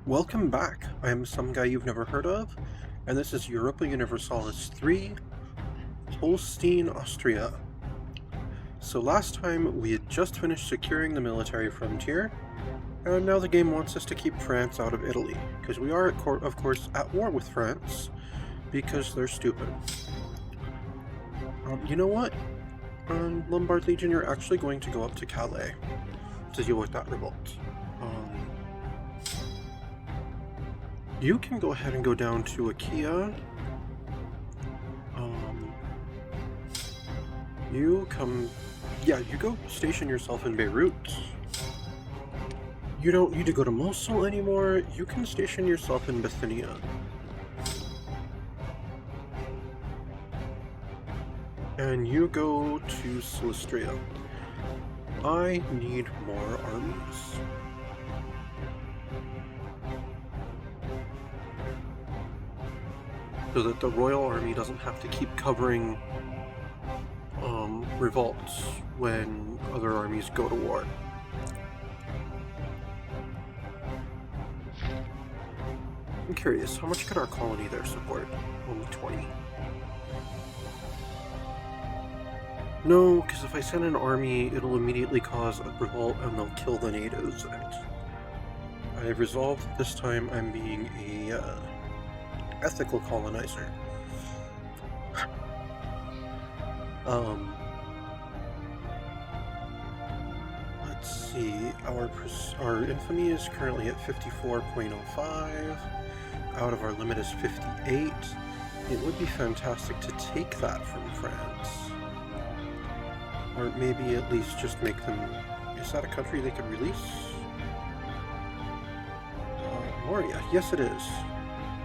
Welcome back. I am some guy you've never heard of, and this is Europa Universalis 3, Holstein, Austria. So last time we had just finished securing the military frontier, and now the game wants us to keep France out of Italy, because we are, of course, at war with France, because they're stupid. You know what? Lombard Legion, you're actually going to go up to Calais to deal with that revolt. You can go ahead and go down to Achaia. You go station yourself in Beirut. You don't need to go to Mosul anymore. You can station yourself in Bithynia. And you go to Silistria. I need more armies. So that the Royal Army doesn't have to keep covering revolts when other armies go to war. I'm curious, how much could our colony there support? Only 20. No, because if I send an army, it'll immediately cause a revolt and they'll kill the natives. I've resolved this time I'm being a ethical colonizer. Let's see, our infamy is currently at 54.05, out of our limit is 58. It would be fantastic to take that from France. Or maybe at least just make them... Is that a country they could release? Moria, yes it is.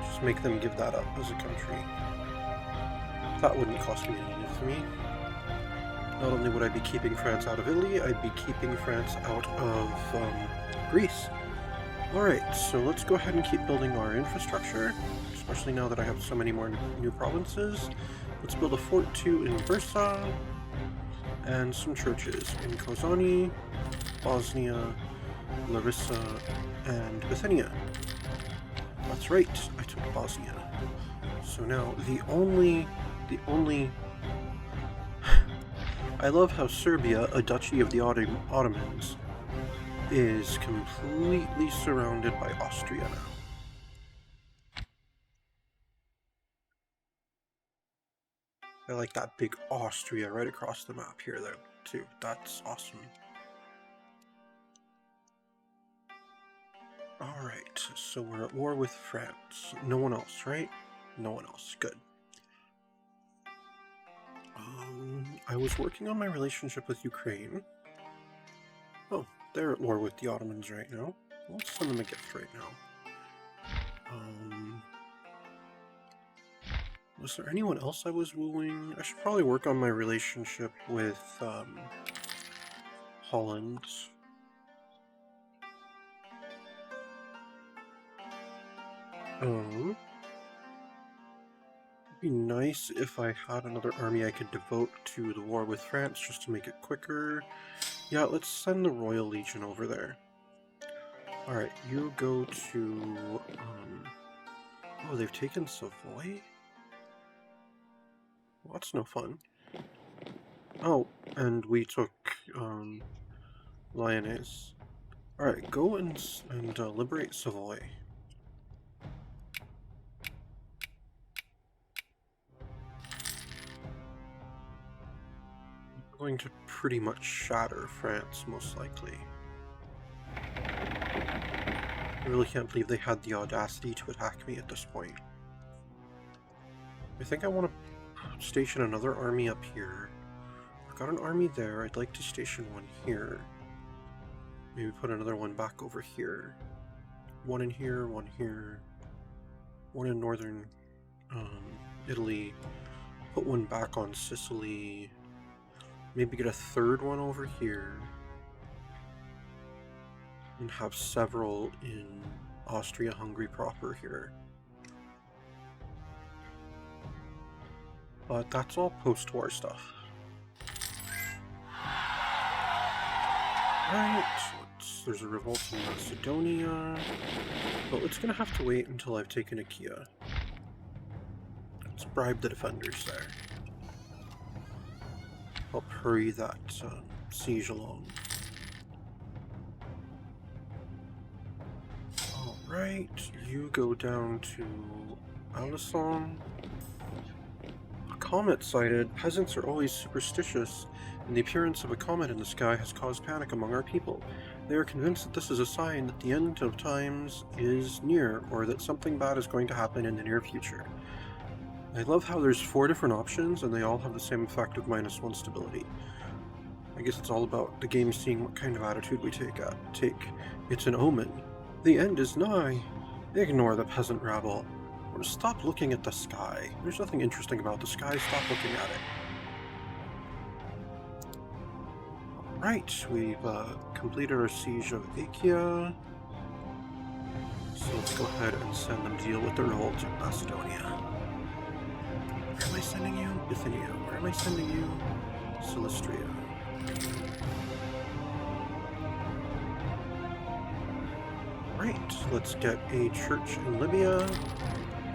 Just make them give that up as a country. That wouldn't cost me any infamy. Not only would I be keeping France out of Italy, I'd be keeping France out of Greece. Alright, so let's go ahead and keep building our infrastructure, especially now that I have so many more new provinces. Let's build a fort too in Bursa, and some churches in Kozani, Bosnia, Larissa, and Bithynia. That's right, I took Bosnia. So now the only I love how Serbia, a duchy of the Ottomans, is completely surrounded by Austria now. I like that big Austria right across the map here though, too. That's awesome. Alright, so we're at war with France. No one else, right? No one else. Good. I was working on my relationship with Ukraine. Oh, they're at war with the Ottomans right now. Let's send them a gift right now. Was there anyone else I was wooing? I should probably work on my relationship with Holland. It'd be nice if I had another army I could devote to the war with France just to make it quicker. Yeah, let's send the Royal Legion over there. Alright, you go to... Oh, they've taken Savoy? Well, that's no fun. Oh, and we took Lyonnaise. Alright, go and liberate Savoy. Going to pretty much shatter France, most likely. I really can't believe they had the audacity to attack me at this point. I think I want to station another army up here. I've got an army there. I'd like to station one here. Maybe put another one back over here. One in here, one here. One in northern Italy. Put one back on Sicily. Maybe get a third one over here. And have several in Austria-Hungary proper here. But that's all post-war stuff. Right, There's a revolt in Macedonia, but it's gonna have to wait until I've taken Achaia. Let's bribe the defenders there. Help hurry that siege along. Alright, you go down to Alisson. A comet sighted. Peasants are always superstitious, and the appearance of a comet in the sky has caused panic among our people. They are convinced that this is a sign that the end of times is near, or that something bad is going to happen in the near future. I love how there's 4 different options, and they all have the same effect of -1 stability. I guess it's all about the game seeing what kind of attitude we take. It's an omen. The end is nigh. Ignore the peasant rabble. Or stop looking at the sky. There's nothing interesting about the sky. Stop looking at it. Alright, we've completed our siege of Achaia. So let's go ahead and send them to deal with the revolt of Macedonia. Where am I sending you? Bithynia. Where am I sending you? Silistria. Right, let's get a church in Libya,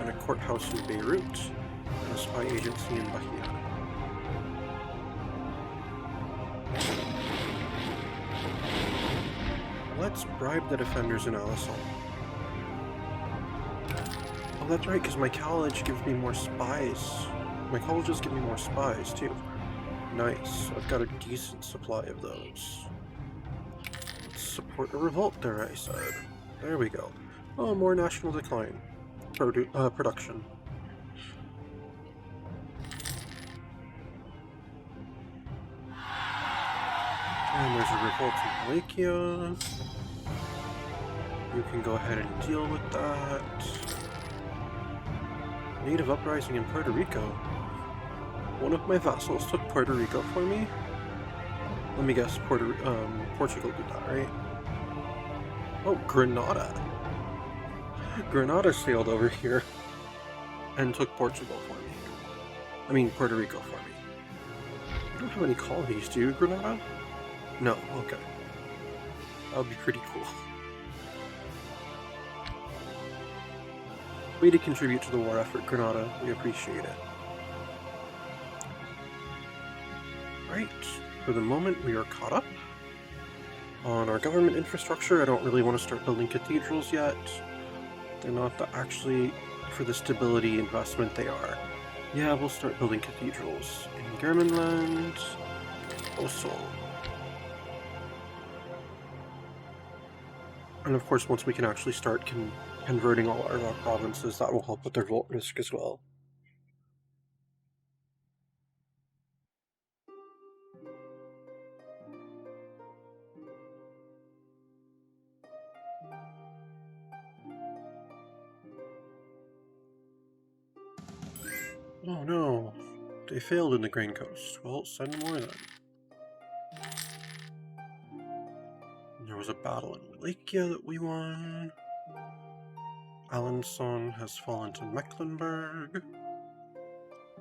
and a courthouse in Beirut, and a spy agency in Bahia. Let's bribe the defenders in Alisson. Oh, that's right, because my college gives me more spies. My colleges give me more spies, too. Nice, I've got a decent supply of those. Let's support a revolt there, I said. There we go. Oh, more national decline. Production. And there's a revolt in Wallachia. You can go ahead and deal with that. Native uprising in Puerto Rico. One of my vassals took Puerto Rico for me. Let me guess, Portugal did that, right? Oh, Granada. Granada sailed over here and took Portugal for me. I mean, Puerto Rico for me. You don't have any colonies, do you, Granada? No, okay. That would be pretty cool. Way to contribute to the war effort, Granada. We appreciate it. Right, for the moment we are caught up on our government infrastructure. I don't really want to start building cathedrals yet. They're not actually, for the stability investment they are. Yeah, we'll start building cathedrals in Germanland. Also. And of course, once we can actually start converting all our provinces, that will help with their revolt risk as well. Oh no, they failed in the Grain Coast. Well, send more then. There was a battle in Wallachia that we won. Alençon has fallen to Mecklenburg.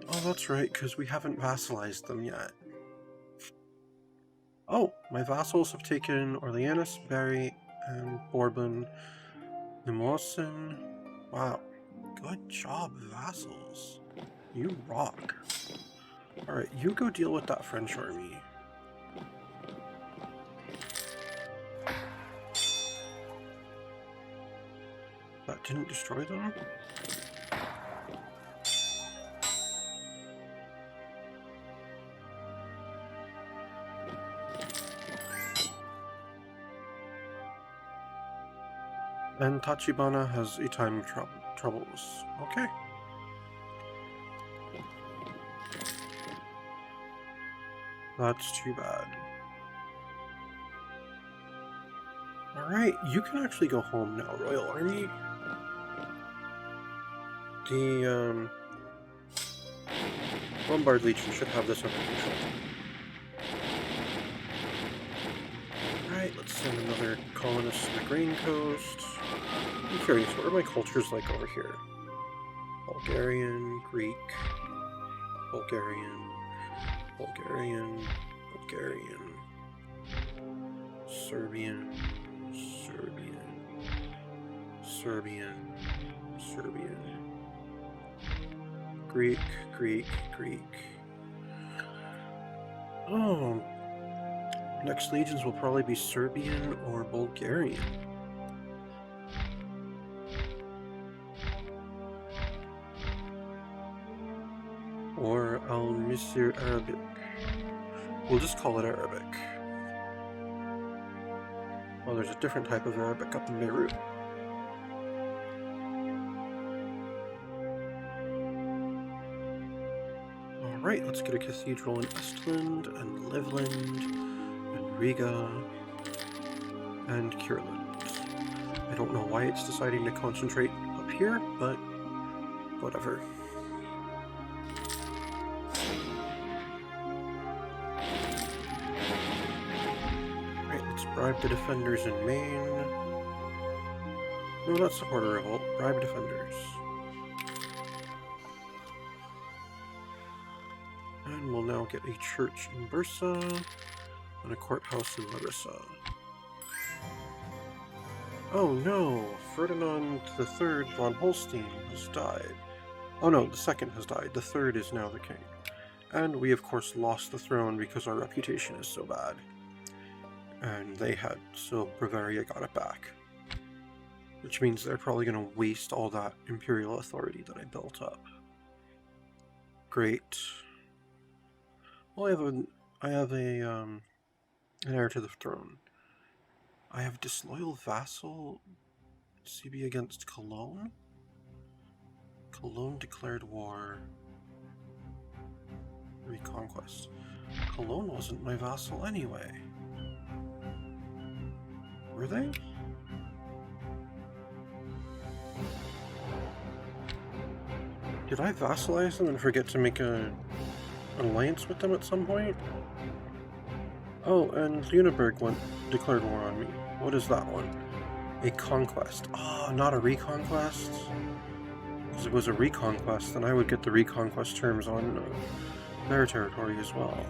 Oh, that's right, because we haven't vassalized them yet. Oh, my vassals have taken Orleans, Berry, and Bourbon, Limousin. Wow, good job, vassals. You rock. Alright, you go deal with that French army. That didn't destroy them? And Tachibana has a time of troubles. Okay. That's too bad. Alright, you can actually go home now, Royal Army. The, Lombard Legion should have this under control. Alright, let's send another colonist to the Grain Coast. I'm curious, what are my cultures like over here? Bulgarian, Greek, Bulgarian, Bulgarian, Bulgarian, Serbian, Serbian. Greek. Oh, next legions will probably be Serbian or Bulgarian. Or Al-Misr Arabic. We'll just call it Arabic. Well, there's a different type of Arabic up in Beirut. Alright, let's get a cathedral in Estland, and Livland, and Riga, and Kurland. I don't know why it's deciding to concentrate up here, but whatever. Bribe the defenders in Maine. No, not support a revolt. Bribe defenders. And we'll now get a church in Bursa and a courthouse in Larissa. Oh no! Ferdinand III von Holstein has died. Oh no, the second has died. The third is now the king. And we of course lost the throne because our reputation is so bad. And they had, so Bavaria got it back. Which means they're probably going to waste all that imperial authority that I built up. Great. Well, I have an heir to the throne. I have disloyal vassal CB against Cologne. Cologne declared war. Reconquest. Cologne wasn't my vassal anyway. Were they? Did I vassalize them and forget to make an alliance with them at some point? Oh, and Lüneburg declared war on me. What is that one? A conquest. Ah, not a reconquest? Because if it was a reconquest, then I would get the reconquest terms on their territory as well.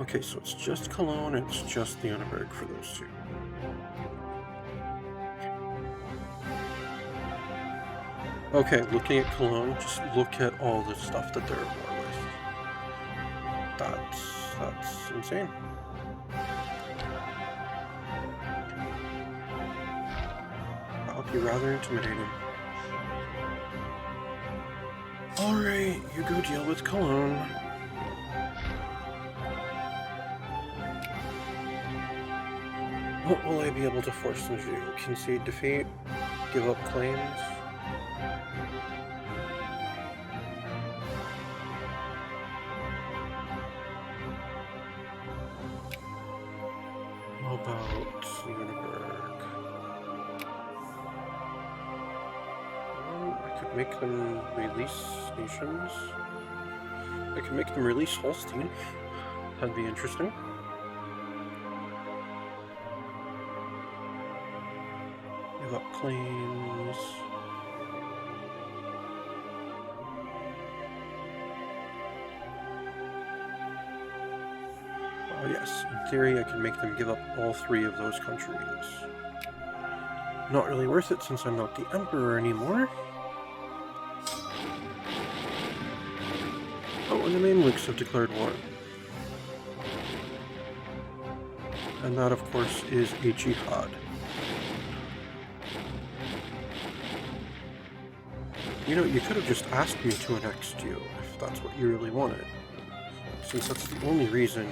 Okay, so it's just Cologne, and it's just Lüneburg for those two. Okay, looking at Cologne, just look at all the stuff that they're at war with. That's insane. That would be rather intimidating. Alright, you go deal with Cologne. What will I be able to force them to do? Concede defeat? Give up claims? How about Lüneburg? I could make them release nations. I could make them release Holstein. That'd be interesting. Give up claims. Oh yes, in theory I can make them give up all three of those countries. Not really worth it since I'm not the emperor anymore. Oh, and the Mamluks have declared war. And that of course is a jihad. You know, you could have just asked me to annex you, if that's what you really wanted. Since that's the only reason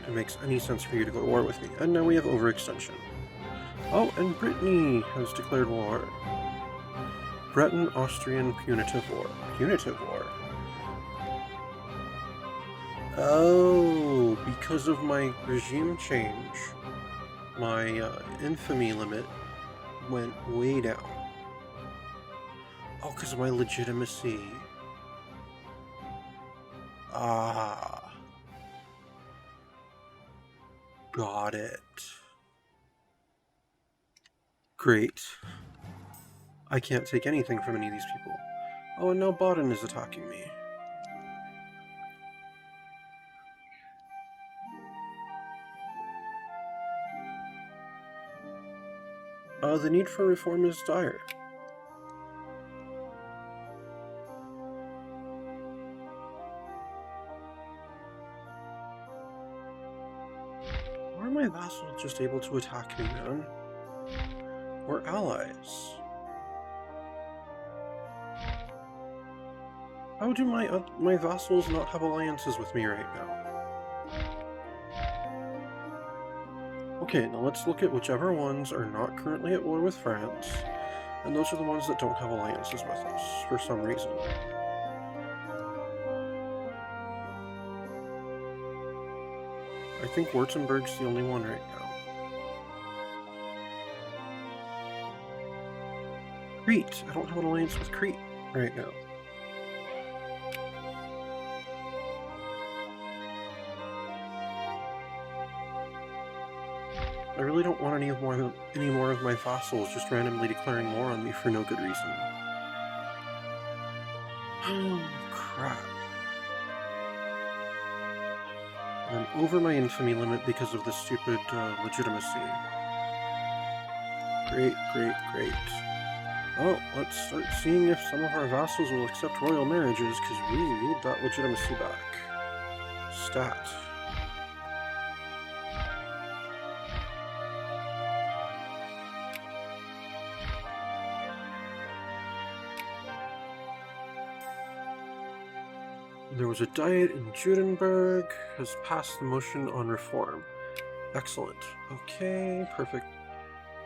it makes any sense for you to go to war with me. And now we have overextension. Oh, and Brittany has declared war. Breton-Austrian punitive war. Punitive war? Oh, because of my regime change, my infamy limit went way down. Oh, because of my legitimacy. Ah. Got it. Great. I can't take anything from any of these people. Oh, and now Baden is attacking me. The need for reform is dire. Why are my vassals just able to attack me, man? We're allies. How do my vassals not have alliances with me right now? Okay, now let's look at whichever ones are not currently at war with France, and those are the ones that don't have alliances with us, for some reason. I think Württemberg's the only one right now. Crete! I don't have an alliance with Crete right now. I really don't want any more of my vassals just randomly declaring war on me for no good reason. Oh, crap. I'm over my infamy limit because of this stupid legitimacy. Great, great, great. Oh, let's start seeing if some of our vassals will accept royal marriages, because we need that legitimacy back. Stat. There was a diet in Judenberg, has passed the motion on reform. Excellent. Okay, perfect.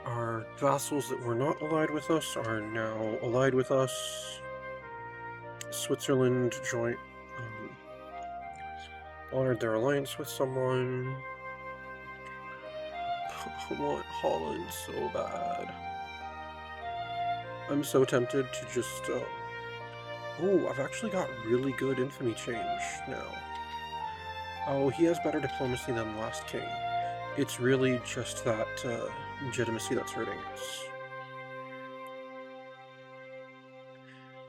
Our vassals that were not allied with us are now allied with us. Switzerland honored their alliance with someone. I want Holland so bad. I'm so tempted to just... Oh, I've actually got really good infamy change now. Oh, he has better diplomacy than the last king. It's really just that legitimacy that's hurting us.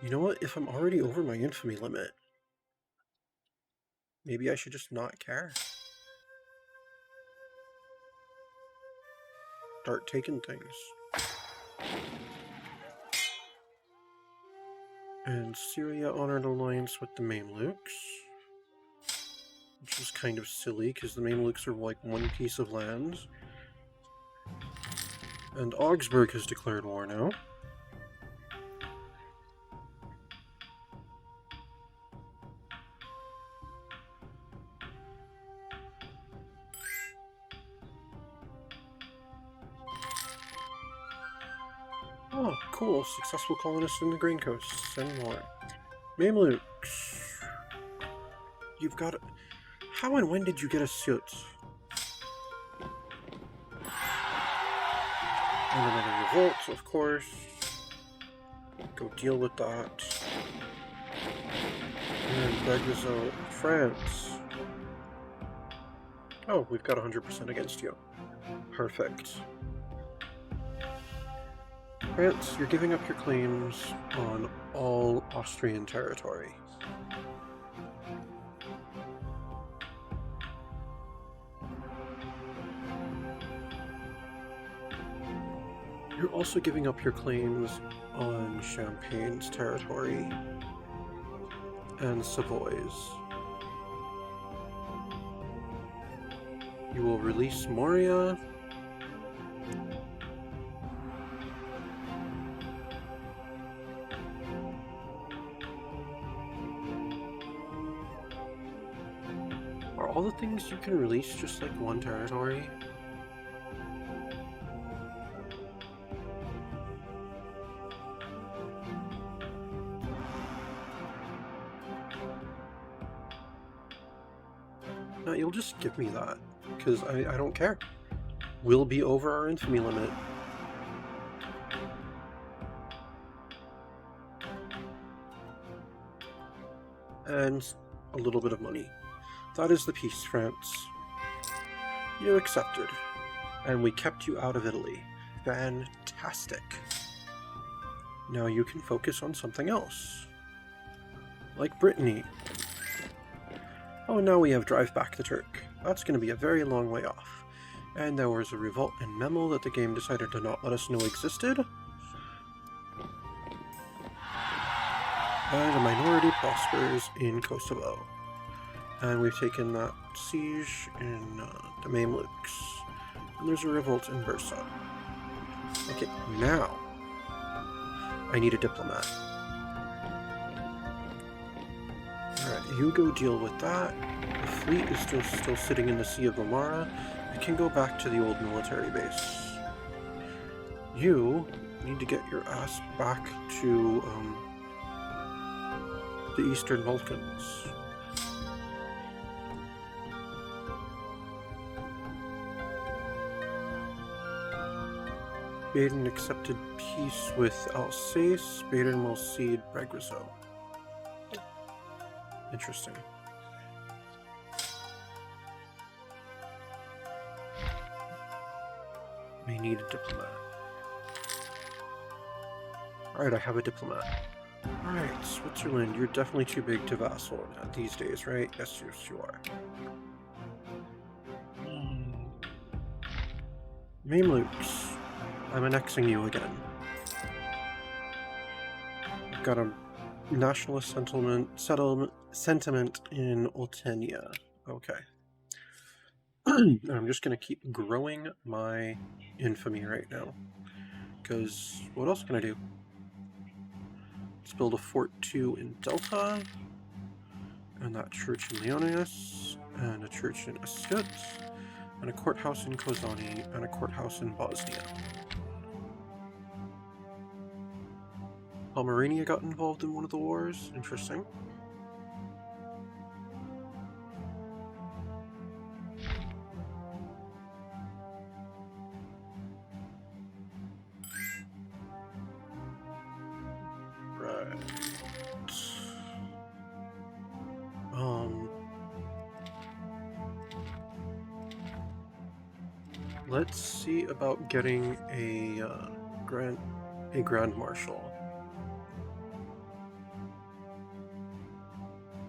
You know what? If I'm already over my infamy limit, maybe I should just not care. Start taking things. And Syria honored alliance with the Mamluks, which is kind of silly because the Mamluks are like one piece of land. And Augsburg has declared war now. Oh, cool. Successful colonists in the Grain Coast. Send more. Mamluks. You've got... How and when did you get a suit? And another revolt, of course. Go deal with that. And Begrazot, France. Oh, we've got 100% against you. Perfect. France, you're giving up your claims on all Austrian territory. You're also giving up your claims on Champagne's territory and Savoy's. You will release Moria. Are all the things you can release just like one territory? No, you'll just give me that, because I don't care. We'll be over our infamy limit. And a little bit of money. That is the peace, France. You accepted. And we kept you out of Italy. Fantastic. Now you can focus on something else. Like Brittany. Oh, now we have Drive Back the Turk. That's going to be a very long way off. And there was a revolt in Memel that the game decided to not let us know existed. And a minority prospers in Kosovo. And we've taken that siege in the Mamluks. And there's a revolt in Bursa. Okay, now I need a diplomat. Alright, you go deal with that. The fleet is still sitting in the Sea of Omara. I can go back to the old military base. You need to get your ass back to the Eastern Balkans. Baden accepted peace with Alsace. Baden will cede Breguso. Interesting. May need a diplomat. Alright, I have a diplomat. Alright, Switzerland, you're definitely too big to vassal these days, right? Yes, you are. Mamluks. I'm annexing you again. I've got a nationalist sentiment in Oltenia. Okay. I'm just going to keep growing my infamy right now. Because what else can I do? Let's build a Fort 2 in Delta. And that church in Leonidas. And a church in Astut. And a courthouse in Kozani. And a courthouse in Bosnia. Pomerania got involved in one of the wars. Interesting. Right. Let's see about getting a Grand Marshal.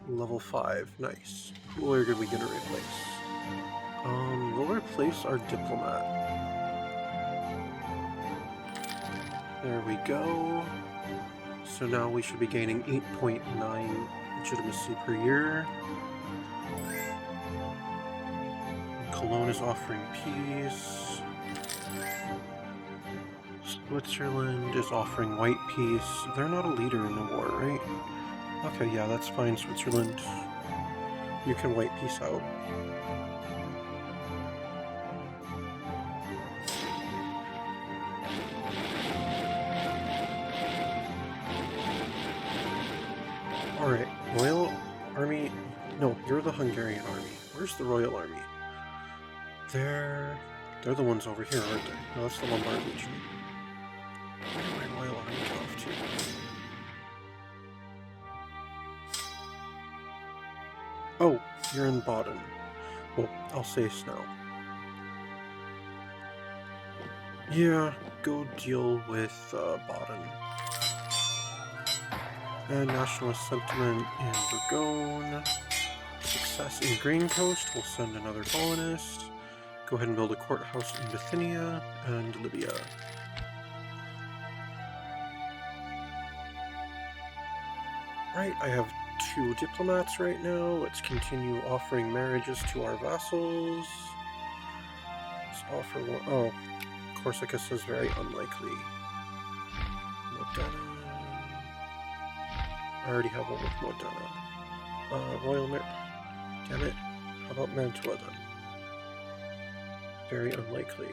Level 5, nice. Who are we gonna replace? We'll replace our diplomat. There we go. So now we should be gaining 8.9 legitimacy per year. Cologne is offering peace. Switzerland is offering white peace. They're not a leader in the war, right? Okay, yeah, that's fine, Switzerland. You can white peace out. Alright, Royal Army... No, you're the Hungarian Army. Where's the Royal Army? They're the ones over here, aren't they? No, that's the Lombard Legion. Where did my Royal Army go off to? Oh, you're in Baden. Well, Alsace now. Yeah, go deal with Baden. And nationalist sentiment in Burgone. Success in Grain Coast. We'll send another colonist. Go ahead and build a courthouse in Bithynia and Libya. Right, I have 2 diplomats right now. Let's continue offering marriages to our vassals. Let's offer one. Oh, Corsica says very unlikely. Modena. I already have one with Modena. Royal Damn it. How about Mantua then? Very unlikely.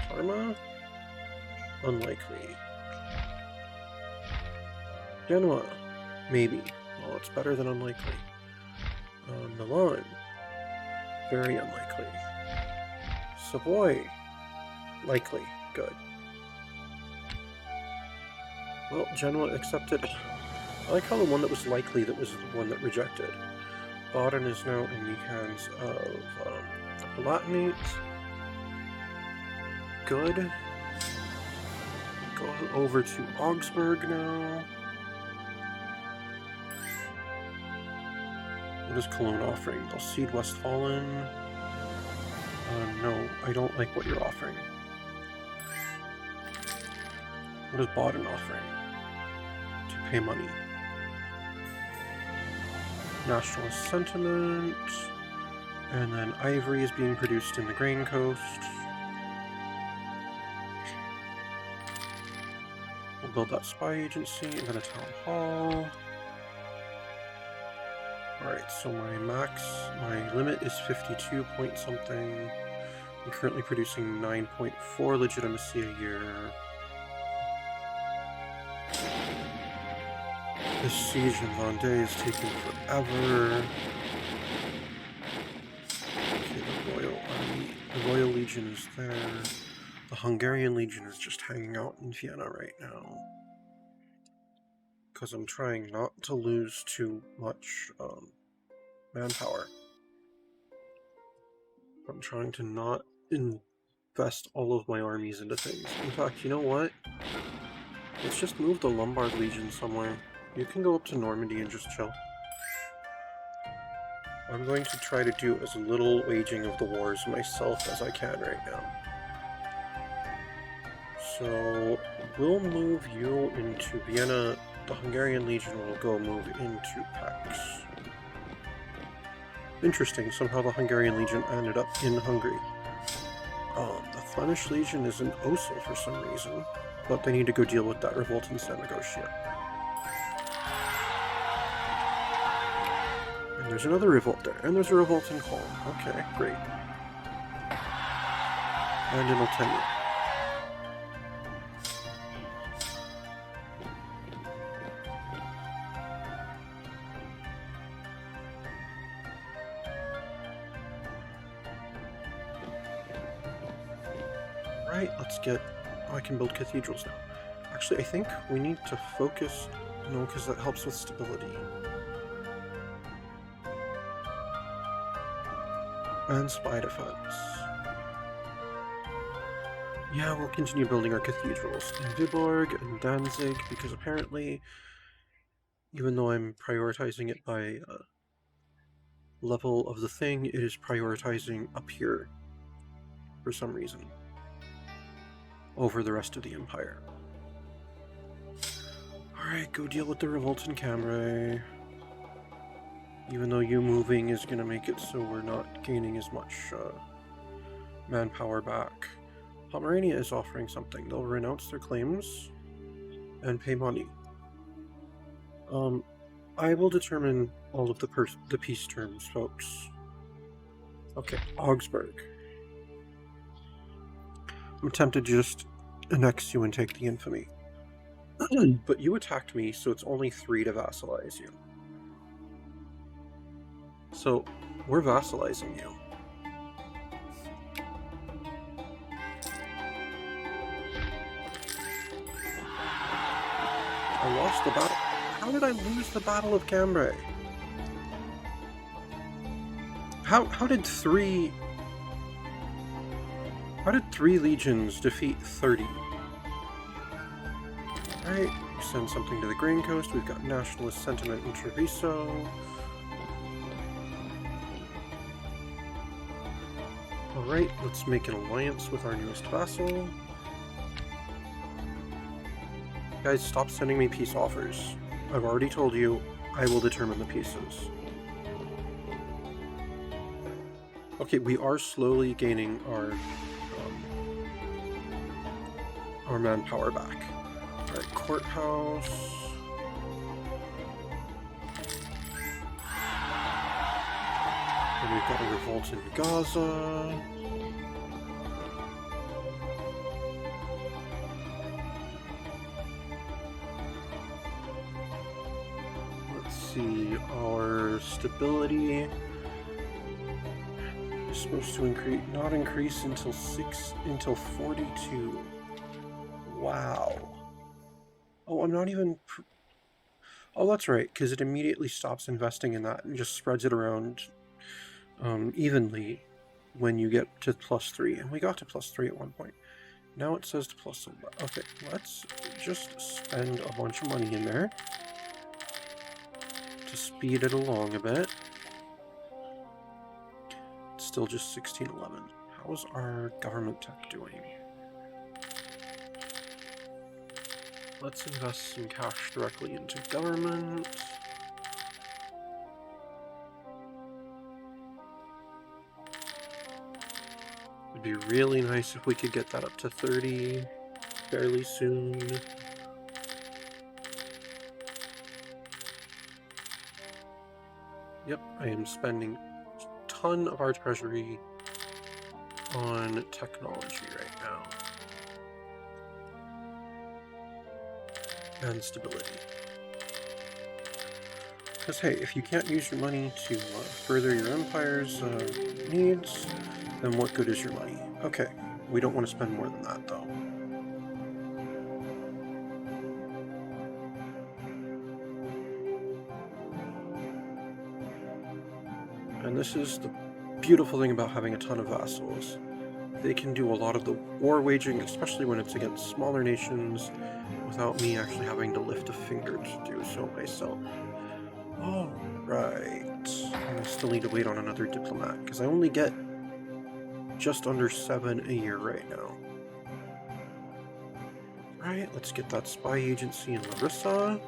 Parma? Unlikely. Genoa? Maybe. Well, it's better than unlikely. Milan? Very unlikely. Savoy? Likely. Good. Well, Genoa accepted. I like how the one that was likely that was the one that rejected. Baden is now in the hands of the Palatinate. Good. Go over to Augsburg now. What is Cologne offering? They'll cede Westfalen. No, I don't like what you're offering. What is Baden offering? To pay money. Nationalist sentiment. And then ivory is being produced in the Grain Coast. We'll build that spy agency and then a town hall. Alright, so my limit is 52 point something. I'm currently producing 9.4 legitimacy a year. This siege in Vendée is taking forever. Okay, the Royal Army, the Royal Legion is there. The Hungarian Legion is just hanging out in Vienna right now. Because I'm trying not to lose too much manpower. I'm trying to not invest all of my armies into things. In fact, you know what? Let's just move the Lombard Legion somewhere. You can go up to Normandy and just chill. I'm going to try to do as little waging of the wars myself as I can right now. So, we'll move you into Vienna. The Hungarian Legion will go move into Pax. Interesting, somehow the Hungarian Legion ended up in Hungary. The Flemish Legion is in Oslo for some reason, but they need to go deal with that revolt in Samagosia. And there's another revolt there, and there's a revolt in Holm. Okay, great. And in Oltenia. Right, let's get... Oh, I can build cathedrals now. Actually, I think we need to focus... No, because that helps with stability. And spy defense. Yeah, we'll continue building our cathedrals in Viborg and Danzig, because apparently, even though I'm prioritizing it by level of the thing, it is prioritizing up here for some reason over the rest of the empire. Alright, go deal with the revolt in Cambrai. Even though you moving is going to make it so we're not gaining as much manpower back. Pomerania is offering something. They'll renounce their claims and pay money. I will determine all of the peace terms, folks. Okay, Augsburg. I'm tempted to just annex you and take the infamy. But you attacked me, so it's only 3 to vassalize you. So, we're vassalizing you. I lost the battle. How did I lose the Battle of Cambrai? How did 3 legions defeat 30? Alright, send something to the Grain Coast. We've got nationalist sentiment in Treviso. Alright, let's make an alliance with our newest vassal. Guys, stop sending me peace offers. I've already told you, I will determine the pieces. Okay, we are slowly gaining our manpower back. Alright, courthouse. And we've got a revolt in Gaza. Let's see, our stability is supposed to not increase until 42. Wow. Oh, I'm not even... Oh, that's right, because it immediately stops investing in that and just spreads it around evenly when you get to +3. And we got to +3 at one point. Now it says to +11. Okay, let's just spend a bunch of money in there to speed it along a bit. It's still just 1611. How how's our government tech doing? Let's invest some cash directly into government. It'd be really nice if we could get that up to 30 fairly soon. Yep, I am spending a ton of our treasury on technology right now. And stability. Because hey, if you can't use your money to further your empire's needs, then what good is your money? Okay, we don't want to spend more than that though. And this is the beautiful thing about having a ton of vassals. They can do a lot of the war waging, especially when it's against smaller nations, without me actually having to lift a finger to do so myself. All right. I still need to wait on another diplomat, because I only get just under 7 a year right now. Alright, let's get that spy agency in Larissa.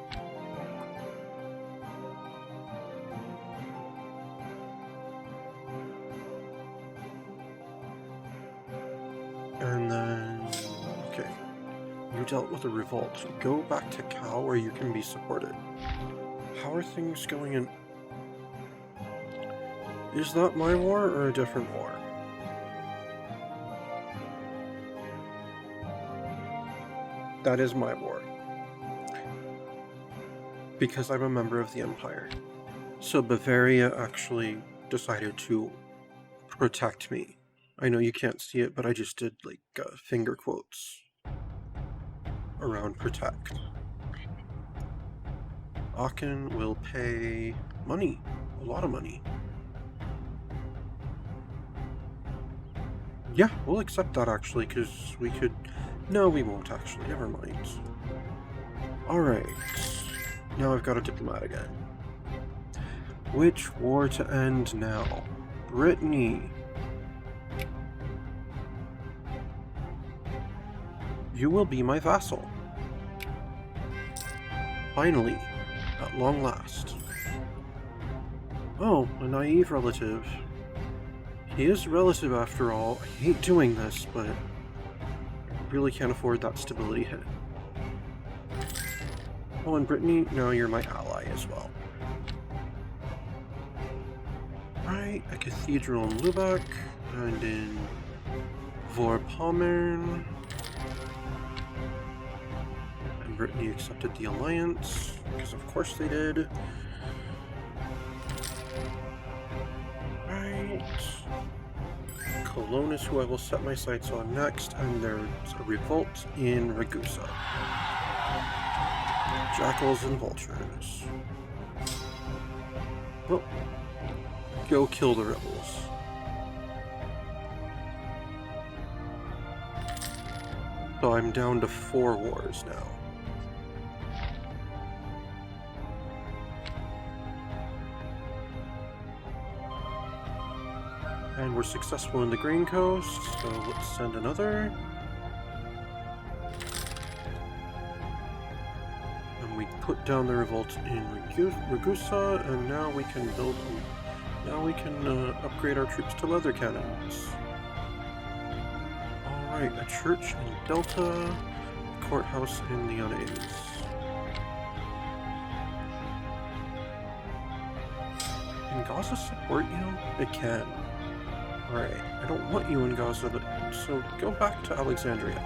And then, okay, you dealt with a revolt. Go back to Cal where you can be supported. How are things going in... Is that my war or a different war? That is my war. Because I'm a member of the Empire. So Bavaria actually decided to protect me. I know you can't see it, but I just did like finger quotes around protect. Aachen will pay money, a lot of money. Yeah, we'll accept that actually, because we could... No, we won't actually, never mind. Alright, now I've got a diplomat again. Which war to end now? Brittany. You will be my vassal. Finally, at long last. Oh, a naive relative. He is a relative after all. I hate doing this, but I really can't afford that stability hit. Oh, and Brittany, now you're my ally as well. Right, a cathedral in Lübeck, and in Vorpommern. And Brittany accepted the alliance, because of course they did. Right. Cologne is who I will set my sights on next, and there's a revolt in Ragusa. Jackals and vultures. Well, go kill the rebels. So I'm down to 4 wars now. And we're successful in the Green Coast, so let's send another. And we put down the revolt in Ragusa, and now we can build... Now we can upgrade our troops to leather cannons. Alright, a church in Delta, a courthouse in Lyonnais. Can Gaza support you? It can. Alright, I don't want you in Gaza, but so go back to Alexandria.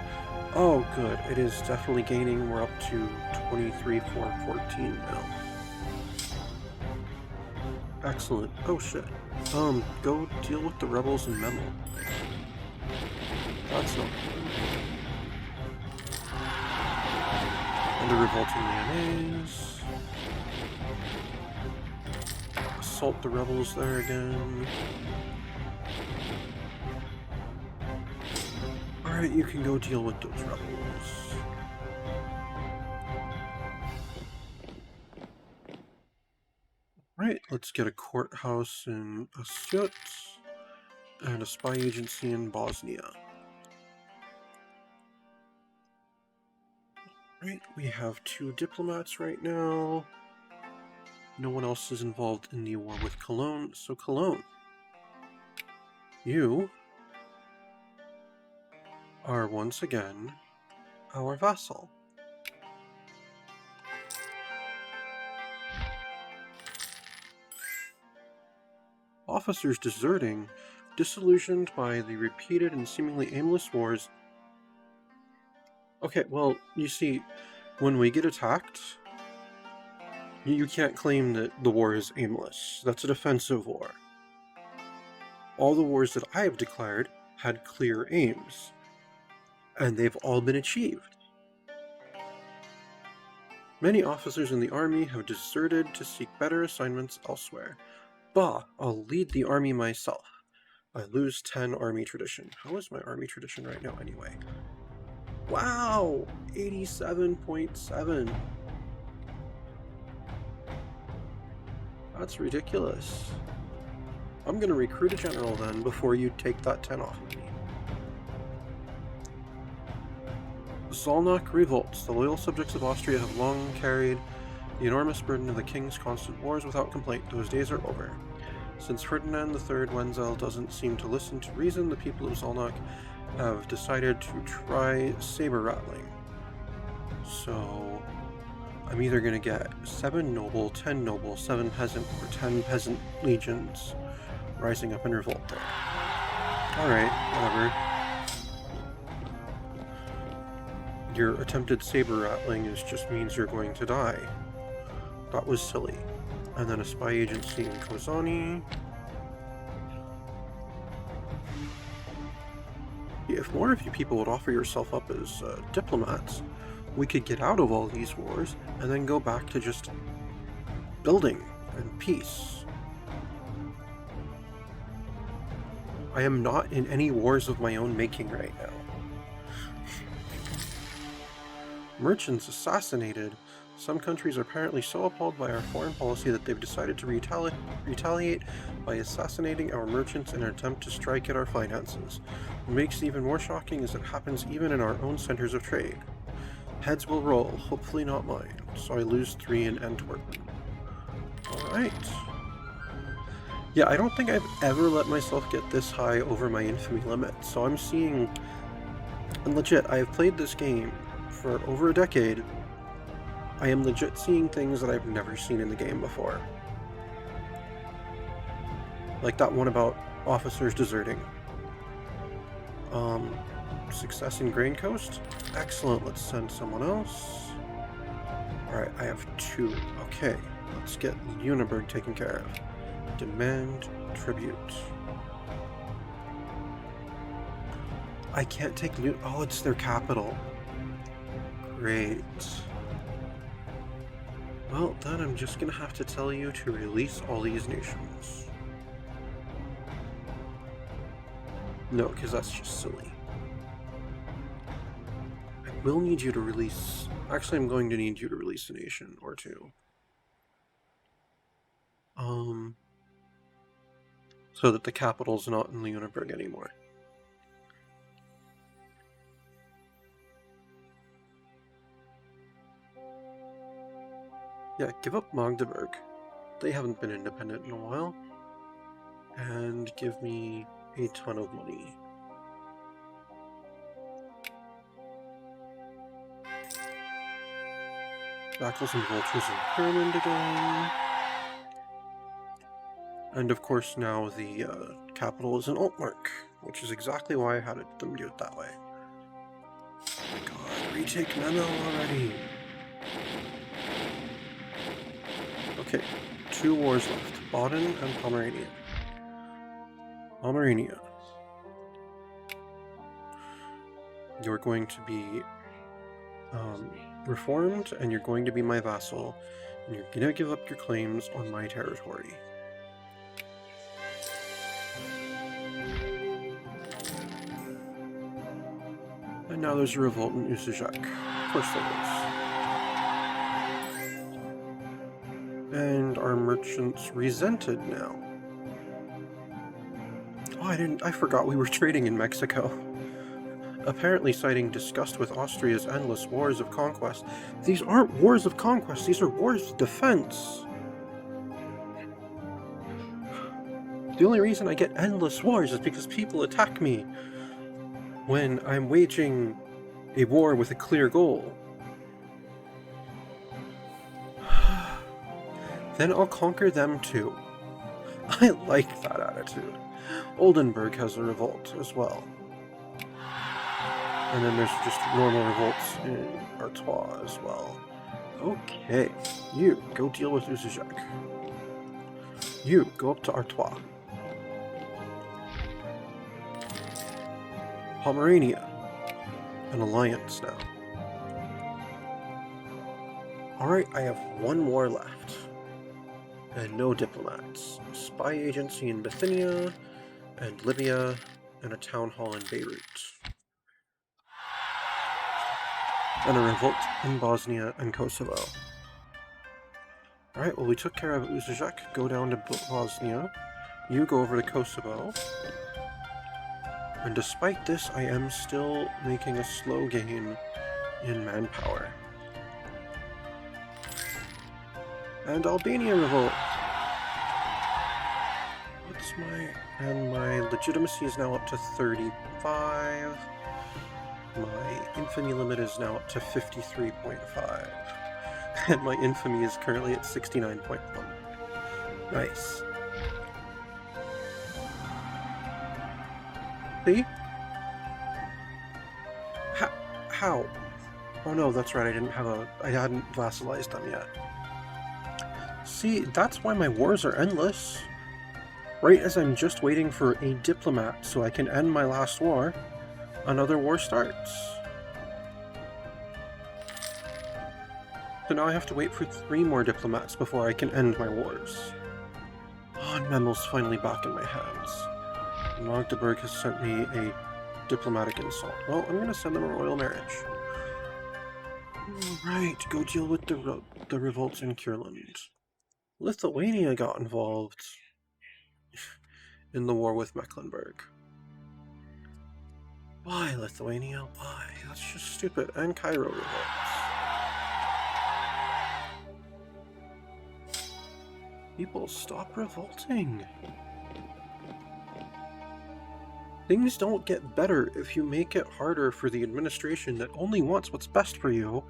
Oh, good. It is definitely gaining. We're up to 23,414 now. Excellent. Oh shit. Go deal with the rebels in Memel. That's not good. And the revolting Lyonnais. Assault the rebels there again. Alright, you can go deal with those rebels. Right, let's get a courthouse in Asyut. and a spy agency in Bosnia. Right, we have 2 diplomats right now. No one else is involved in the war with Cologne, so Cologne, you are once again our vassal. Officers deserting, disillusioned by the repeated and seemingly aimless wars. Okay, well, you see, when we get attacked, you can't claim that the war is aimless. That's a defensive war. All the wars that I have declared had clear aims, and they've all been achieved. Many officers in the army have deserted to seek better assignments elsewhere. Bah, I'll lead the army myself. I lose 10 army tradition. How is my army tradition right now anyway? Wow! 87.7. That's ridiculous. I'm gonna recruit a general then before you take that 10 off of me. Szolnok revolts. The loyal subjects of Austria have long carried the enormous burden of the king's constant wars without complaint. Those days are over. Since Ferdinand III Wenzel doesn't seem to listen to reason, the people of Szolnok have decided to try saber rattling. So I'm either going to get 7 noble, 10 noble, 7 peasant, or 10 peasant legions rising up in revolt there. Alright, whatever. Your attempted saber rattling just means you're going to die. That was silly. And then a spy agency in Kozani. If more of you people would offer yourself up as diplomats, we could get out of all these wars and then go back to just building and peace. I am not in any wars of my own making right now. Merchants assassinated. Some countries are apparently so appalled by our foreign policy that they've decided to retaliate by assassinating our merchants in an attempt to strike at our finances. What makes it even more shocking is it happens even in our own centers of trade. Heads will roll, hopefully not mine, so I lose 3 in Antwerp. Alright. Yeah, I don't think I've ever let myself get this high over my infamy limit, so I'm seeing... And legit, I have played this game for over a decade. I am legit seeing things that I've never seen in the game before. Like that one about officers deserting. Success in Grain Coast? Excellent, let's send someone else. Alright, I have 2. Okay, let's get Lüneburg taken care of. Demand tribute. I can't take oh, it's their capital. Great. Well, then I'm just gonna have to tell you to release all these nations. No, because that's just silly. I will need you to release... Actually, I'm going to need you to release a nation or 2. So that the capital's not in Lüneburg anymore. Yeah, give up Magdeburg. They haven't been independent in a while. And give me a ton of money. Battles and vultures in Pyramid again. And of course now the capital is in Altmark, which is exactly why I had them do it that way. Oh my god, retake Memel already! Okay, 2 wars left, Baden and Pomerania. Pomerania. You're going to be reformed, and you're going to be my vassal, and you're gonna give up your claims on my territory. And now there's a revolt in Usajek. Of course there is. And our merchants resented now. Oh, I forgot we were trading in Mexico. Apparently citing disgust with Austria's endless wars of conquest. These aren't wars of conquest, these are wars of defense. The only reason I get endless wars is because people attack me when I'm waging a war with a clear goal. Then I'll conquer them too. I like that attitude. Oldenburg has a revolt as well. And then there's just normal revolts in Artois as well. Okay, you go deal with Uzajek. You go up to Artois. Pomerania. An alliance now. Alright, I have one more left. And no diplomats. A spy agency in Bithynia, and Libya, and a town hall in Beirut. And a revolt in Bosnia and Kosovo. Alright, well we took care of Uzajek. Go down to Bosnia. You go over to Kosovo. And despite this, I am still making a slow gain in manpower. And Albania revolt! My legitimacy is now up to 35. My infamy limit is now up to 53.5. And my infamy is currently at 69.1. Nice. See? How? Oh no, that's right, I hadn't vassalized them yet. See, that's why my wars are endless. Right as I'm just waiting for a diplomat so I can end my last war, another war starts. So now I have to wait for 3 more diplomats before I can end my wars. Oh, and Memel's finally back in my hands. Magdeburg has sent me a diplomatic insult. Well, I'm gonna send them a royal marriage. Right, go deal with the revolts in Kurland. Lithuania got involved in the war with Mecklenburg. Why, Lithuania? Why? That's just stupid. And Cairo revolts. People, stop revolting. Things don't get better if you make it harder for the administration that only wants what's best for you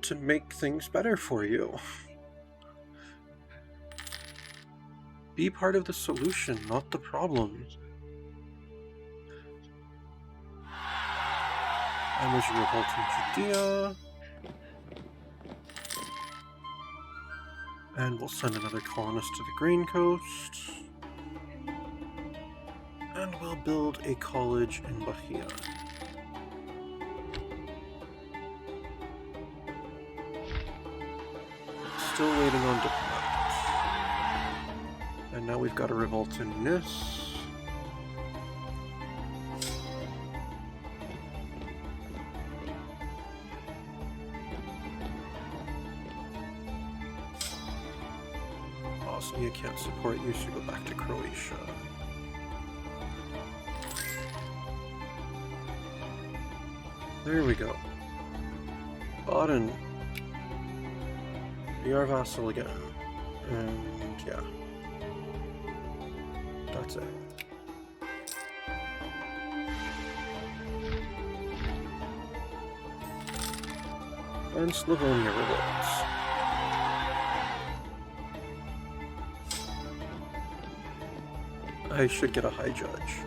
to make things better for you. Be part of the solution, not the problem. And there's a revolt in Judea. And we'll send another colonist to the Grain Coast. And we'll build a college in Bahia. Still waiting on diplomats. And now we've got a revolt in Nice. Bosnia can't support you, so go back to Croatia. There we go. Baden. Be our vassal again. And yeah. That's it. And Slavonia revolts. I should get a high judge.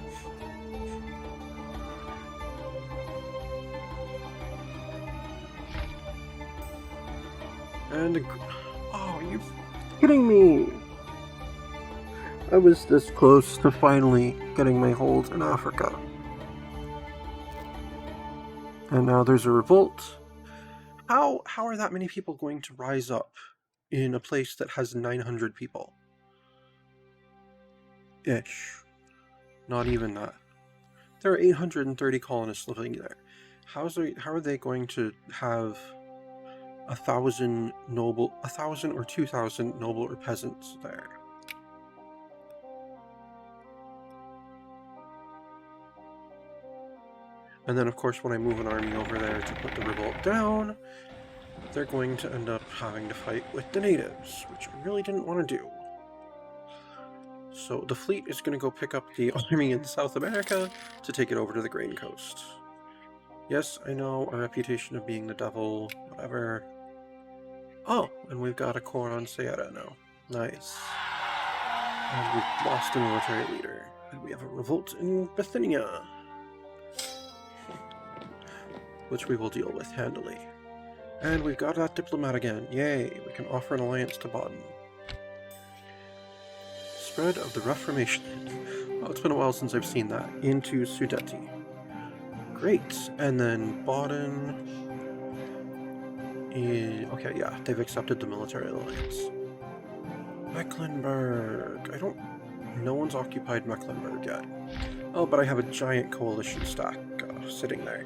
And oh, you kidding me? I was this close to finally getting my hold in Africa. And now there's a revolt. How are that many people going to rise up in a place that has 900 people? Ish. Not even that. There are 830 colonists living there. How are they going to have 1,000 or 2,000 noble or peasants there? And then, of course, when I move an army over there to put the revolt down, they're going to end up having to fight with the natives, which I really didn't want to do. So the fleet is going to go pick up the army in South America to take it over to the Grain Coast. Yes, I know, our reputation of being the devil, whatever. Oh, and we've got a corps on Sierra now. Nice. And we've lost a military leader. And we have a revolt in Bithynia, which we will deal with handily. And we've got that diplomat again. Yay, we can offer an alliance to Baden. Spread of the Reformation. Oh, it's been a while since I've seen that. Into Sudeti. Great. And then Baden is... Okay, yeah, they've accepted the military alliance. Mecklenburg. No one's occupied Mecklenburg yet. Oh, but I have a giant coalition stack sitting there.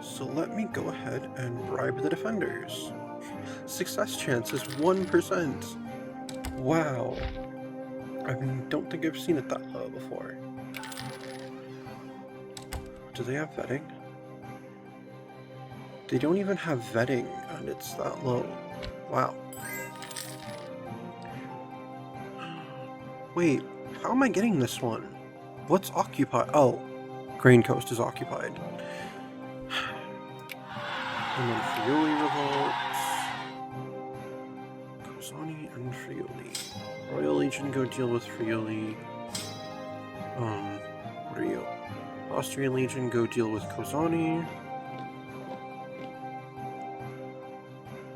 So let me go ahead and bribe the defenders. Success chance is 1%. Wow. I don't think I've seen it that low before. Do they have vetting? They don't even have vetting, and it's that low. Wow. Wait, how am I getting this one? What's occupied? Oh, Grain Coast is occupied. And then Friuli revolts. Kozani and Friuli. Royal Legion, go deal with Friuli. What are you? Austrian Legion, go deal with Kozani.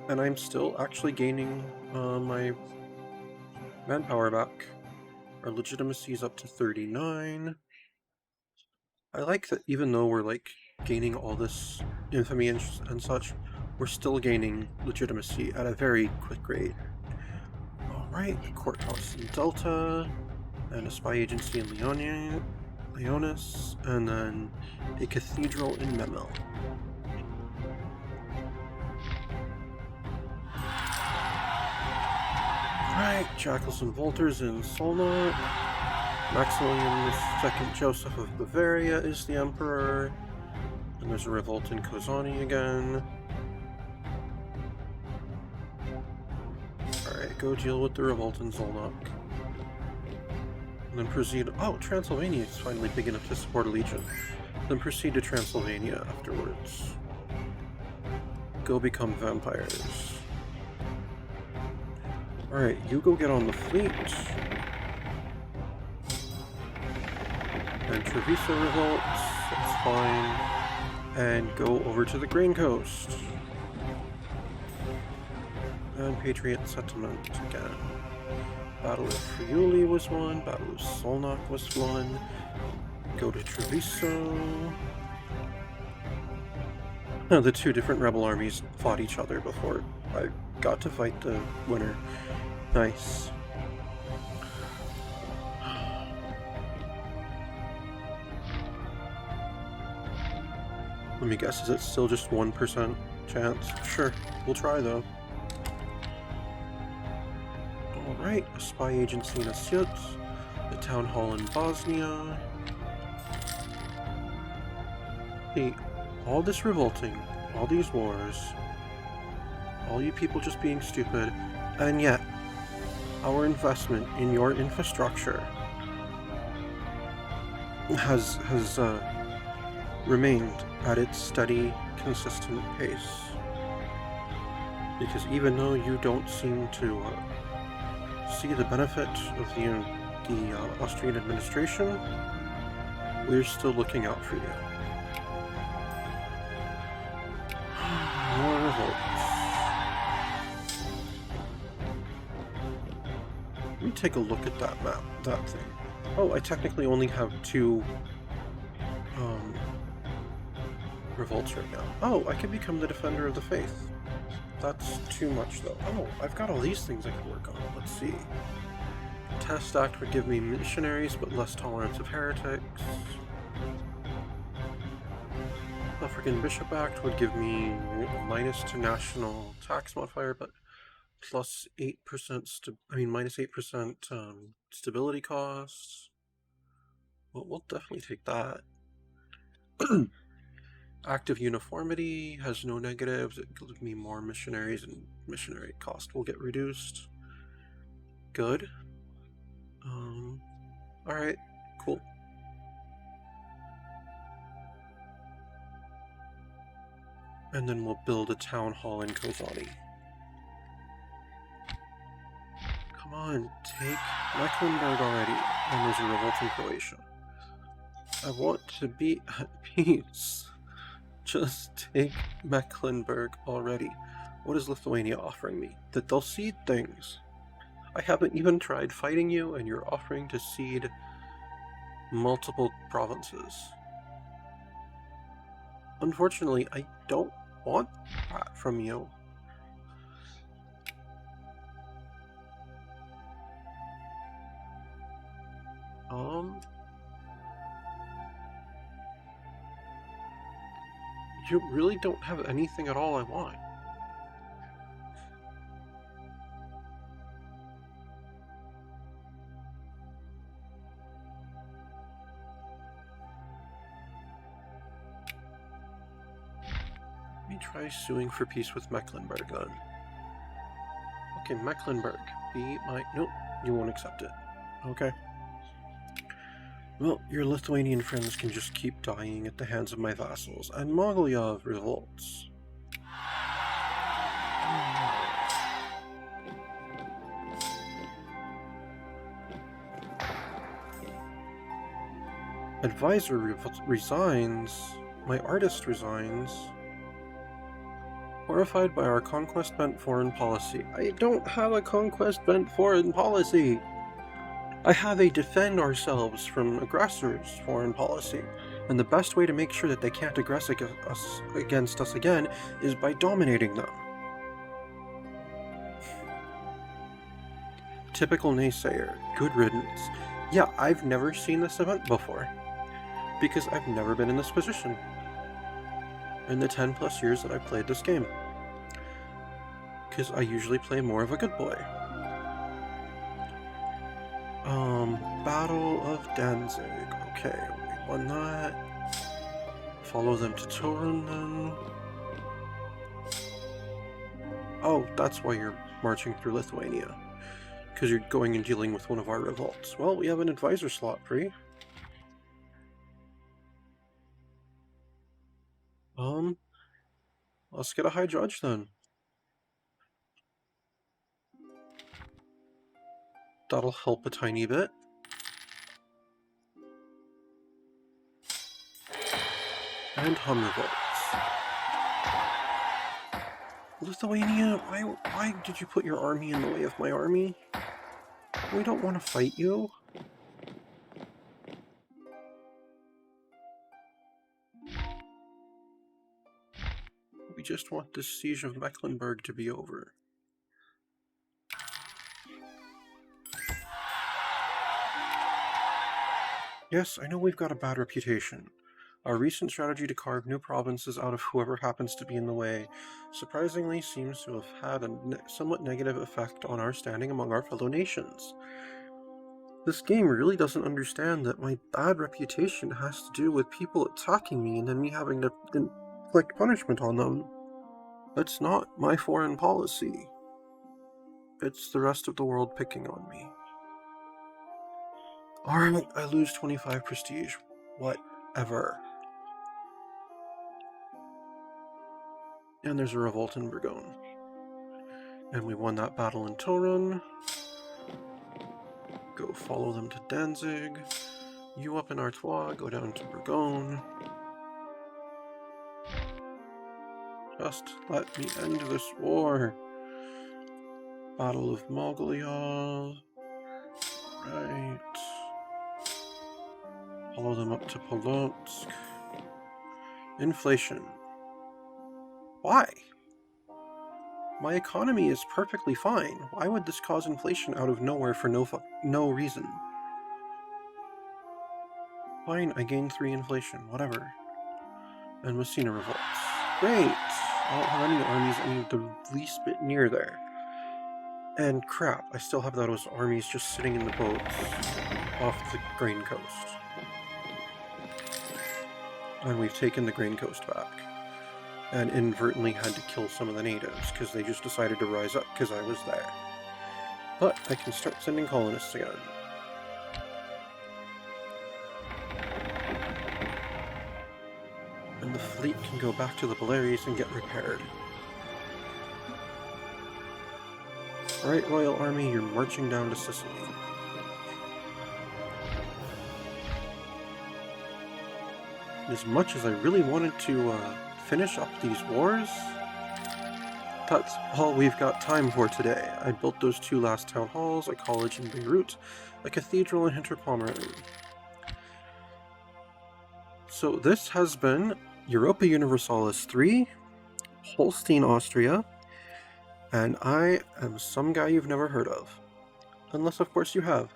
And I'm still actually gaining my manpower back. Our legitimacy is up to 39. I like that even though we're like gaining all this infamy and such, we're still gaining legitimacy at a very quick rate. Alright, a courthouse in Delta, and a spy agency in Leonis, and then a cathedral in Memel. Right, Jackals and Volters in Solnot. Maximilian II Joseph of Bavaria is the emperor. And there's a revolt in Kozani again. Alright, go deal with the revolt in Zolnok. And then proceed... Oh, Transylvania is finally big enough to support a legion. Then proceed to Transylvania afterwards. Go become vampires. Alright, you go get on the fleet. And Treviso revolts, that's fine. And go over to the Grain Coast. And Patriot Settlement again. Battle of Friuli was won, Battle of Solnok was won. Go to Treviso. The two different rebel armies fought each other before I got to fight the winner. Nice. Let me guess, is it still just 1% chance? Sure, we'll try though. Alright, a spy agency in Asyut, a town hall in Bosnia. Hey, all this revolting, all these wars, all you people just being stupid, and yet, our investment in your infrastructure has remained at its steady, consistent pace. Because even though you don't seem to see the benefit of the Austrian administration, we're still looking out for you. More revolts. Let me take a look at that map, that thing. Oh, I technically only have 2 revolts right now. Oh, I can become the Defender of the Faith. That's too much though. Oh, I've got all these things I can work on. Let's see. Test Act would give me missionaries, but less tolerance of heretics. African Bishop Act would give me minus to national tax modifier, but plus 8% minus 8% stability costs. Well, we'll definitely take that. Active uniformity has no negatives. It gives me more missionaries, and missionary cost will get reduced. Good. Alright, cool. And then we'll build a town hall in Kozani. Come on, take Mecklenburg already. And there's a revolt in Croatia. I want to be at peace. Just take Mecklenburg already. What is Lithuania offering me? That they'll cede things. I haven't even tried fighting you, and you're offering to cede multiple provinces. Unfortunately, I don't want that from you. You really don't have anything at all I want. Let me try suing for peace with Mecklenburg then. Okay, Mecklenburg, be my... Nope, you won't accept it. Okay. Well, your Lithuanian friends can just keep dying at the hands of my vassals, and Mogilev revolts. Advisor resigns. My artist resigns. Horrified by our conquest-bent foreign policy. I don't have a conquest-bent foreign policy! I have a defend ourselves from aggressors foreign policy, and the best way to make sure that they can't aggress against us again is by dominating them. Typical naysayer. Good riddance. Yeah, I've never seen this event before, because I've never been in this position in the 10 plus years that I've played this game, because I usually play more of a good boy. Battle of Danzig. Okay, we won that. Follow them to Torun then. Oh, that's why you're marching through Lithuania. Because you're going and dealing with one of our revolts. Well, we have an advisor slot free. Let's get a high judge then. That'll help a tiny bit. And Hum revolts. Lithuania, why did you put your army in the way of my army? We don't want to fight you. We just want this siege of Mecklenburg to be over. Yes, I know we've got a bad reputation. Our recent strategy to carve new provinces out of whoever happens to be in the way surprisingly seems to have had a somewhat negative effect on our standing among our fellow nations. This game really doesn't understand that my bad reputation has to do with people attacking me and then me having to inflict punishment on them. That's not my foreign policy. It's the rest of the world picking on me. Alright, I lose 25 prestige. Whatever. And there's a revolt in Burgonne. And we won that battle in Torun. Go follow them to Danzig. You up in Artois, go down to Burgonne. Just let me end this war. Battle of Mogilev. Right. Follow them up to Polotsk. Inflation. Why? My economy is perfectly fine. Why would this cause inflation out of nowhere for no reason? Fine, I gained 3 inflation, whatever. And Messina revolts. Great! I don't have any armies any the least bit near there. And crap, I still have those armies just sitting in the boats off the Grain Coast. and we've taken the Grain Coast back. And inadvertently had to kill some of the natives, because they just decided to rise up because I was there. But I can start sending colonists again. And the fleet can go back to the Baleares and get repaired. Alright, Royal Army, you're marching down to Sicily. As much as I really wanted to finish up these wars, that's all we've got time for today. I built those 2 last town halls, a college in Beirut, a cathedral in Hinterpommern. So this has been Europa Universalis 3, Holstein, Austria, and I am some guy you've never heard of. Unless, of course, you have.